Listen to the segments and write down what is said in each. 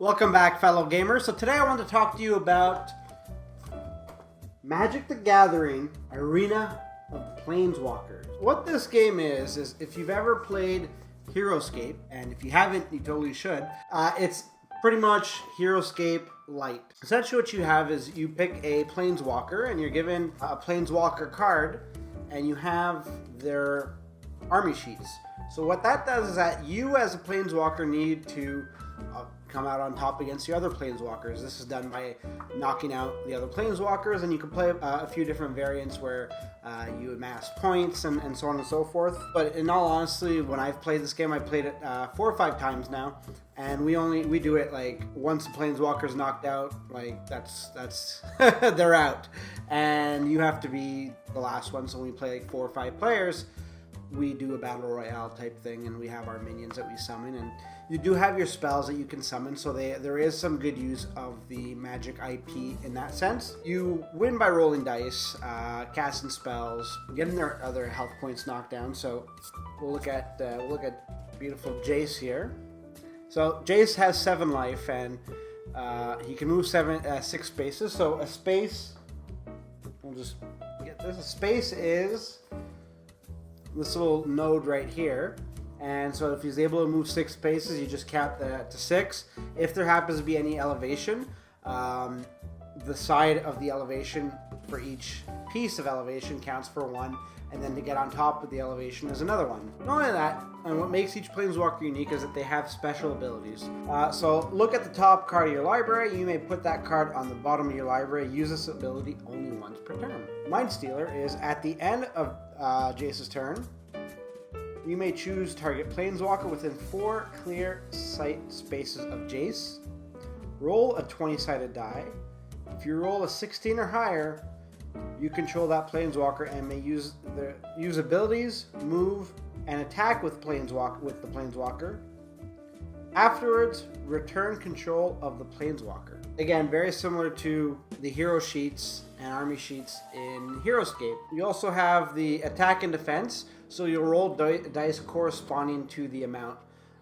Welcome back, fellow gamers. So today I want to talk to you about Magic the Gathering Arena of the Planeswalkers. What this game is if you've ever played Heroscape, and if you haven't, you totally should, it's pretty much Heroscape Light. Essentially what you have is you pick a Planeswalker, and you're given a Planeswalker card, and you have their army sheets. So what that does is that you as a Planeswalker need to come out on top against the other Planeswalkers. This is done by knocking out the other Planeswalkers, and you can play a few different variants where you amass points and so on and so forth. But in all honesty, when I've played this game, I've played it 4 or 5 times now, and we do it like once the Planeswalker's knocked out, like that's they're out, and you have to be the last one. So when we play like 4 or 5 players, we do a battle royale type thing, and we have our minions that we summon, and you do have your spells that you can summon, so there is some good use of the Magic IP in that sense. You win by rolling dice, casting spells, getting their other health points knocked down. So we'll look at beautiful Jace here. So Jace has 7 life, and he can move 6 spaces. So a space, we'll just get this. A space is this little node right here, and so if he's able to move 6 spaces, you just cap that to 6. If there happens to be any elevation, the side of the elevation for each piece of elevation counts for 1, and then to get on top of the elevation is another 1. Not only that, and what makes each Planeswalker unique is that they have special abilities. So look at the top card of your library. You may put that card on the bottom of your library. Use this ability only once per turn. Mind Stealer is at the end of Jace's turn. You may choose target Planeswalker within 4 clear sight spaces of Jace. Roll a 20-sided die. If you roll a 16 or higher, you control that Planeswalker and may use abilities, move, and attack with the Planeswalker. Afterwards, return control of the Planeswalker. Again, very similar to the hero sheets and army sheets in Heroscape. You also have the attack and defense, so you'll roll dice corresponding to the amount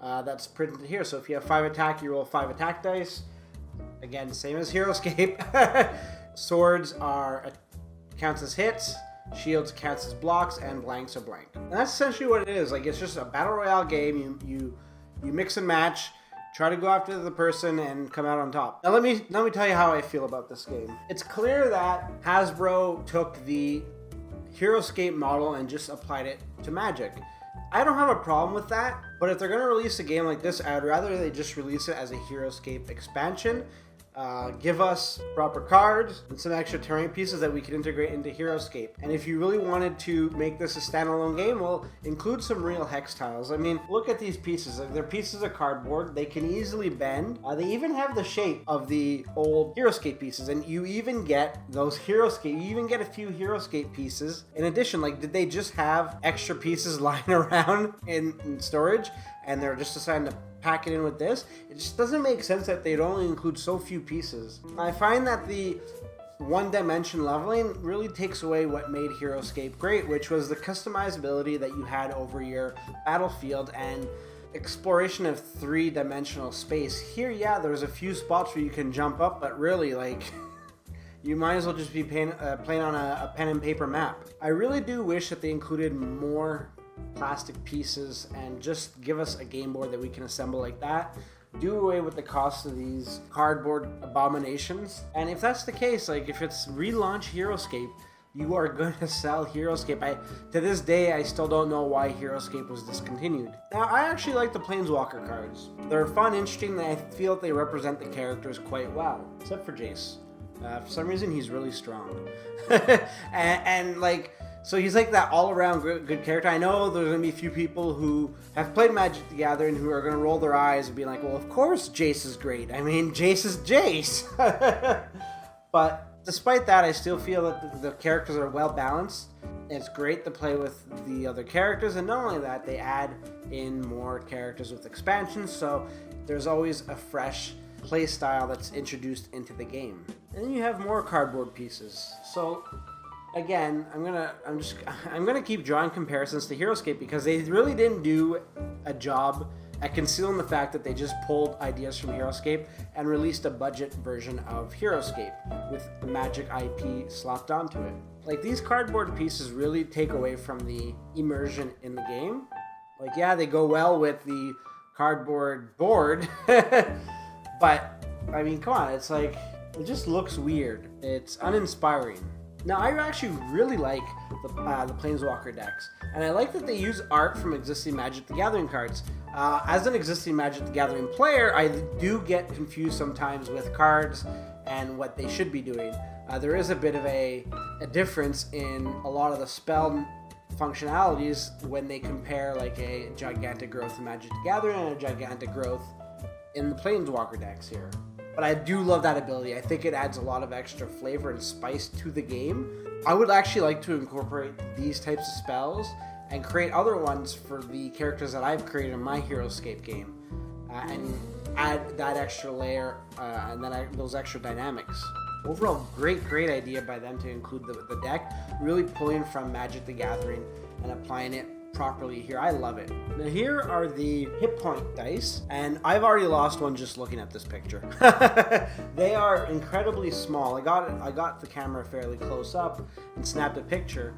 that's printed here. So if you have 5 attack, you roll 5 attack dice. Again, same as Heroscape. Swords counts as hits, shields counts as blocks, and blanks are blank. And that's essentially what it is. Like, it's just a battle royale game. You mix and match, try to go after the person, and come out on top. Now let me tell you how I feel about this game. It's clear that Hasbro took the Heroscape model and just applied it to Magic. I don't have a problem with that, but if they're going to release a game like this, I'd rather they just release it as a Heroscape expansion. Give us proper cards and some extra terrain pieces that we can integrate into Heroscape. And if you really wanted to make this a standalone game, well, include some real hex tiles. I mean, look at these pieces. They're pieces of cardboard. They can easily bend. They even have the shape of the old Heroscape pieces, and you even get those Heroscape. You even get a few Heroscape pieces. In addition, like, did they just have extra pieces lying around in storage, and they're just deciding to pack it in with this? It just doesn't make sense that they'd only include so few pieces. I find that the one-dimension leveling really takes away what made Heroscape great, which was the customizability that you had over your battlefield and exploration of 3-dimensional space. Here, yeah, there's a few spots where you can jump up, but really, like, you might as well just be playing on a pen and paper map. I really do wish that they included more plastic pieces and just give us a game board that we can assemble like that. Do away with the cost of these cardboard abominations. And if that's the case, like, if it's relaunch Heroscape, you are going to sell Heroscape. To this day, I still don't know why Heroscape was discontinued. Now, I actually like the Planeswalker cards. They're fun, interesting, and I feel they represent the characters quite well, except for Jace. For some reason, he's really strong. and like, so he's like that all-around good character. I know there's going to be a few people who have played Magic the Gathering who are going to roll their eyes and be like, well, of course Jace is great. I mean, Jace is Jace. But despite that, I still feel that the characters are well-balanced. It's great to play with the other characters, and not only that, they add in more characters with expansions, so there's always a fresh play style that's introduced into the game. And then you have more cardboard pieces. So again, I'm gonna keep drawing comparisons to Heroscape because they really didn't do a job concealing the fact that they just pulled ideas from Heroscape and released a budget version of Heroscape with the Magic IP slapped onto it. Like, these cardboard pieces really take away from the immersion in the game. Like, yeah, they go well with the cardboard board, but I mean, come on, it's like, it just looks weird. It's uninspiring. Now, I actually really like the Planeswalker decks, and I like that they use art from existing Magic the Gathering cards. As an existing Magic the Gathering player, I do get confused sometimes with cards and what they should be doing. There is a bit of a difference in a lot of the spell functionalities when they compare like a Gigantic Growth in Magic the Gathering and a Gigantic Growth in the Planeswalker decks here. But I do love that ability. I think it adds a lot of extra flavor and spice to the game. I would actually like to incorporate these types of spells and create other ones for the characters that I've created in my Heroscape game, and add that extra layer and then those extra dynamics. Overall, great idea by them to include the deck, really pulling from Magic the Gathering and applying it properly here. I love it. Now, here are the hit point dice, and I've already lost one just looking at this picture. They are incredibly small. I got the camera fairly close up and snapped a picture,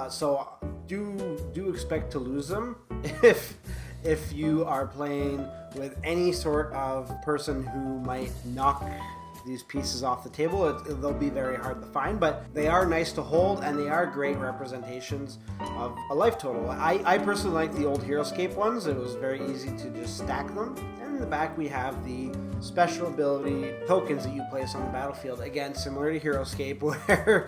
so do expect to lose them if you are playing with any sort of person who might knock these pieces off the table. They'll be very hard to find, but they are nice to hold, and they are great representations of a life total. I personally like the old Heroscape ones. It was very easy to just stack them. And in the back we have the special ability tokens that you place on the battlefield. Again, similar to Heroscape, where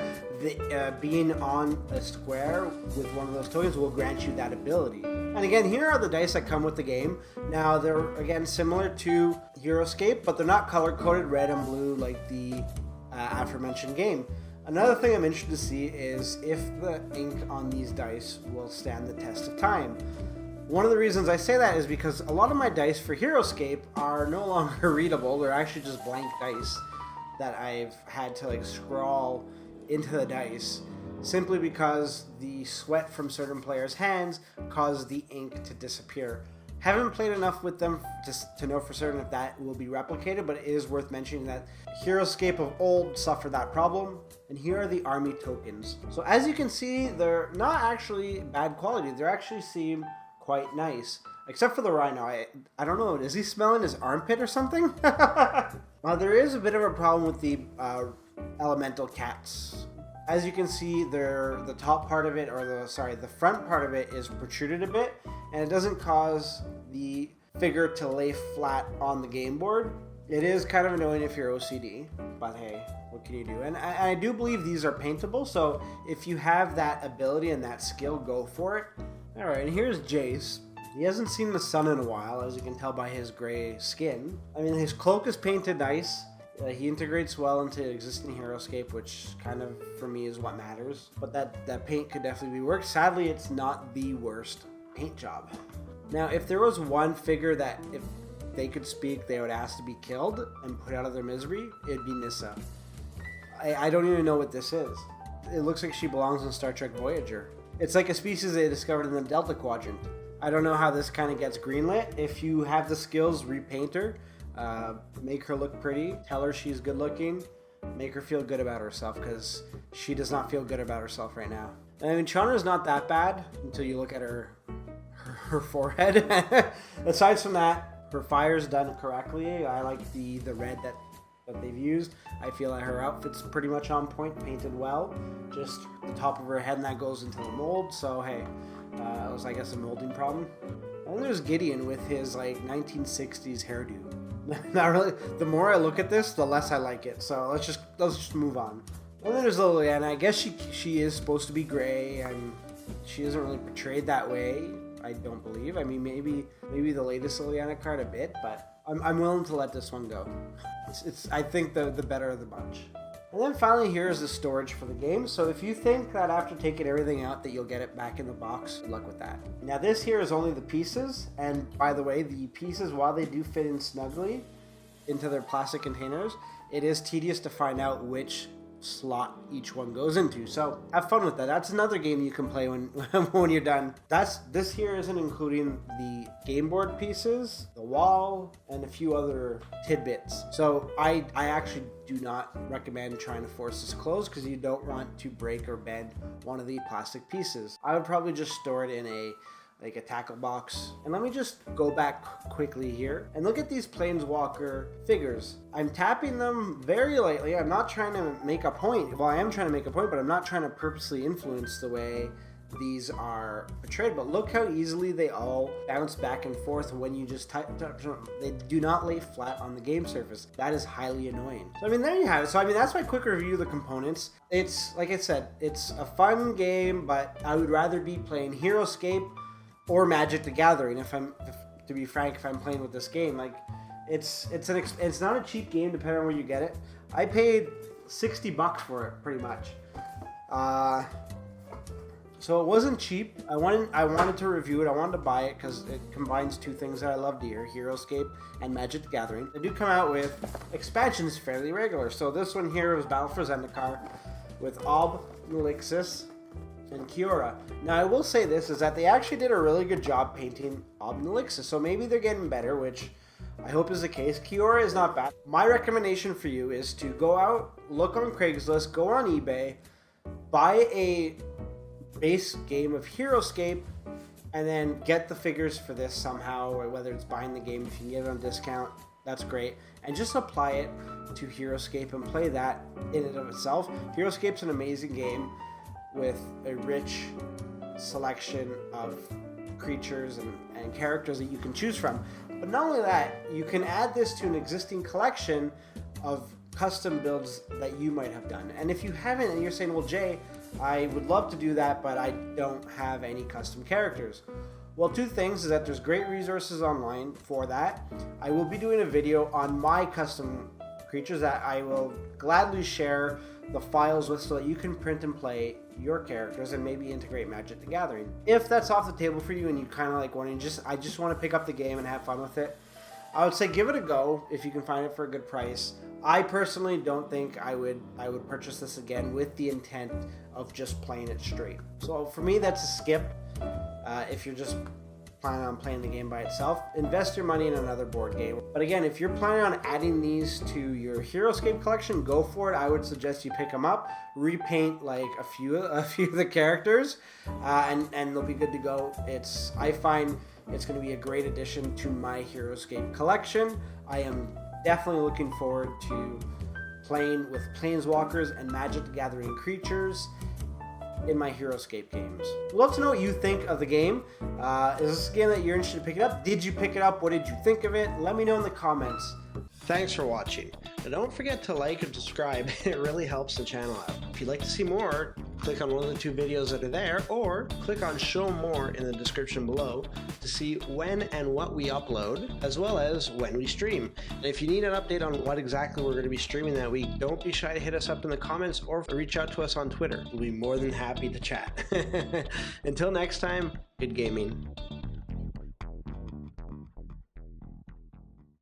being on a square with one of those tokens will grant you that ability. And again, here are the dice that come with the game. Now, they're, again, similar to Heroscape, but they're not color-coded red and blue like the aforementioned game. Another thing I'm interested to see is if the ink on these dice will stand the test of time. One of the reasons I say that is because a lot of my dice for Heroscape are no longer readable. They're actually just blank dice that I've had to like scrawl into the dice, simply because the sweat from certain players' hands caused the ink to disappear. Haven't played enough with them just to know for certain if that will be replicated, but it is worth mentioning that Heroscape of old suffered that problem. And here are the army tokens. So as you can see, they're not actually bad quality. They actually seem quite nice, except for the Rhino. I don't know, is he smelling his armpit or something? There is a bit of a problem with the elemental cats. As you can see, the top part of it, or the front part of it is protruded a bit, and it doesn't cause the figure to lay flat on the game board. It is kind of annoying if you're OCD, but hey, what can you do? And I do believe these are paintable, so if you have that ability and that skill, go for it. Alright, and here's Jace. He hasn't seen the sun in a while, as you can tell by his gray skin. I mean, his cloak is painted nice. He integrates well into existing Heroscape, which kind of, for me, is what matters. But that paint could definitely be worked. Sadly, it's not the worst paint job. Now, if there was one figure that, if they could speak, they would ask to be killed and put out of their misery, it'd be Nissa. I don't even know what this is. It looks like she belongs in Star Trek Voyager. It's like a species they discovered in the Delta Quadrant. I don't know how this kind of gets greenlit. If you have the skills, repaint her. Make her look pretty, tell her she's good looking, make her feel good about herself, because she does not feel good about herself right now. I mean, Chandra's not that bad until you look at her forehead. Aside from that, her fire's done correctly. I like the red that they've used. I feel like her outfit's pretty much on point, painted well. Just the top of her head, and that goes into the mold, so hey, it was, I guess, a molding problem. And then there's Gideon with his like 1960s hairdo. Not really. The more I look at this, the less I like it. So let's just move on. And then there's Liliana. I guess she is supposed to be gray, and she isn't really portrayed that way. I don't believe. I mean, maybe the latest Liliana card a bit, but I'm willing to let this one go. It's I think the better of the bunch. And then finally, here is the storage for the game. So if you think that after taking everything out that you'll get it back in the box, good luck with that. Now this here is only the pieces. And by the way, the pieces, while they do fit in snugly into their plastic containers, it is tedious to find out which slot each one goes into. So have fun with that. That's another game you can play when when you're done. This here isn't including the game board pieces, the wall, and a few other tidbits. So I actually do not recommend trying to force this closed because you don't want to break or bend one of the plastic pieces. I would probably just store it in a tackle box. And let me just go back quickly here and look at these Planeswalker figures. I'm tapping them very lightly. I'm not trying to make a point. Well, I am trying to make a point, but I'm not trying to purposely influence the way these are portrayed. But look how easily they all bounce back and forth when you just touch them. They do not lay flat on the game surface. That is highly annoying. So I mean, there you have it. So I mean, that's my quick review of the components. It's, like I said, it's a fun game, but I would rather be playing Heroscape or Magic the Gathering. To be frank, if I'm playing with this game, like it's not a cheap game depending on where you get it. I paid $60 for it pretty much, so it wasn't cheap. I wanted to review it. I wanted to buy it because it combines two things that I love here: Heroscape and Magic the Gathering. They do come out with expansions fairly regular. So this one here was Battle for Zendikar with Ob Nixilis and Kiora. Now I will say this, is that they actually did a really good job painting Ob Nixilis, so maybe they're getting better, which I hope is the case. Kiora is not bad. My recommendation for you is to go out, look on Craigslist, go on eBay, buy a base game of Heroscape, and then get the figures for this somehow, or whether it's buying the game, if you can get it on discount, that's great, and just apply it to Heroscape and play that in and of itself. Heroscape's an amazing game with a rich selection of creatures and characters that you can choose from. But not only that, you can add this to an existing collection of custom builds that you might have done. And if you haven't, and you're saying, well, Jay, I would love to do that, but I don't have any custom characters. Well, two things is that there's great resources online for that. I will be doing a video on my custom creatures that I will gladly share the files with, so that you can print and play your characters and maybe integrate Magic the Gathering. If that's off the table for you and you kind of like wanting I just want to pick up the game and have fun with it, I would say give it a go if you can find it for a good price. I personally don't think I would purchase this again with the intent of just playing it straight. So for me, that's a skip. If you're just planning on playing the game by itself, invest your money in another board game. But again, if you're planning on adding these to your Heroscape collection, go for it. I would suggest you pick them up, repaint like a few of the characters, and they'll be good to go. I find it's going to be a great addition to my Heroscape collection. I am definitely looking forward to playing with Planeswalkers and Magic the Gathering creatures in my Heroscape games. I'd love to know what you think of the game. Is this a game that you're interested in picking up? Did you pick it up? What did you think of it? Let me know in the comments. Thanks for watching. And don't forget to like and subscribe. It really helps the channel out. If you'd like to see more, click on one of the two videos that are there, or click on show more in the description below to see when and what we upload, as well as when we stream. And if you need an update on what exactly we're going to be streaming that week, don't be shy to hit us up in the comments or reach out to us on Twitter. We'll be more than happy to chat. Until next time, good gaming.